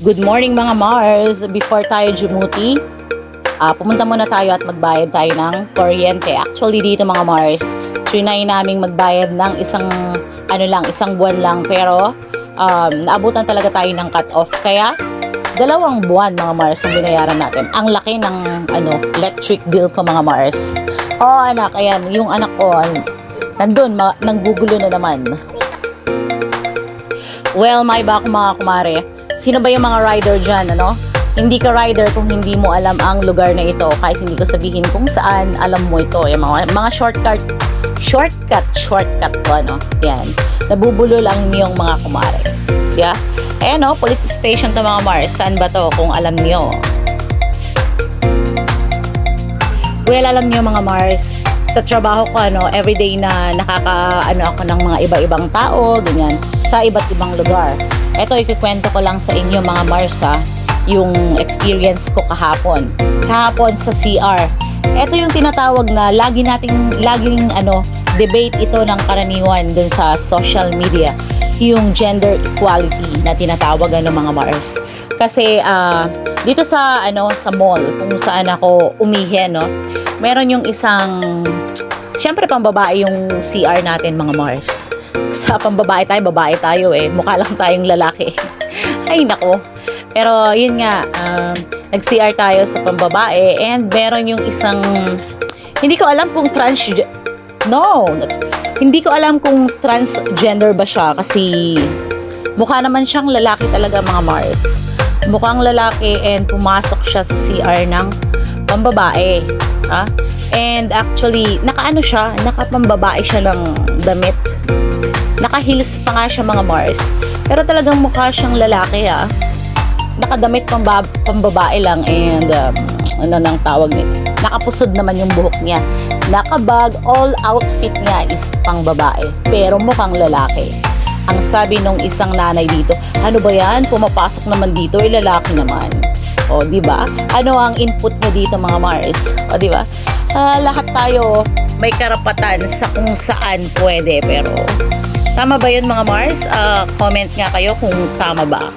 Good morning mga Mars! Before tayo jumuti, pumunta muna tayo at magbayad tayo ng kuryente. Actually dito mga Mars, trinay naming magbayad ng isang buwan lang, pero naabutan talaga tayo ng cut-off. Kaya 2 buwan mga Mars ang binayaran natin. Ang laki ng electric bill ko mga Mars. Oh anak, ayan, yung anak ko nandun, nanggugulo na naman. Well, may ba ako mga kumare? Sino ba yung mga rider dyan, ano? Hindi ka rider kung hindi mo alam ang lugar na ito. Kahit hindi ko sabihin kung saan, alam mo ito. Yung mga shortcut to, ano? Yan. Nabubulol ang niyong mga kumare. Yeah? Ayan, no? Police station to mga Mars. Saan ba to kung alam niyo? Well, alam niyo mga Mars, sa trabaho ko, everyday na ako ng mga iba-ibang tao, ganyan, sa iba't ibang lugar. Ito, ikikwento ko lang sa inyo mga Mars, yung experience ko kahapon sa CR. Ito yung tinatawag na laging debate ito ng karaniwan dun sa social media, yung gender equality na tinatawag mga Mars. Kasi dito sa mall kung saan ako umihi, meron yung isang, syempre pambabae yung CR natin mga Mars. Sa pambabae tayo mukha lang tayong lalaki. Ay nako. Pero yun nga, nag-CR tayo sa pambabae and meron yung isang, hindi ko alam kung hindi ko alam kung transgender ba siya kasi mukha naman siyang lalaki talaga mga Mars. Mukhang lalaki and pumasok siya sa CR ng pambabae. And actually, nakapambabae siya ng damit. Naka-heels pa nga siya mga Mars. Pero talagang mukha siyang lalaki Nakadamit pambabae lang and nang tawag nito. Nakapusod naman yung buhok niya. Nakabag, all outfit niya is pang babae. Pero mukhang lalaki. Ang sabi nung isang nanay dito, ano ba yan? Pumapasok naman dito, lalaki naman. O, di ba? Ano ang input niya dito mga Mars? O, di ba? Lahat tayo may karapatan sa kung saan pwede, pero tama ba yun mga Mars? Comment nga kayo kung tama ba.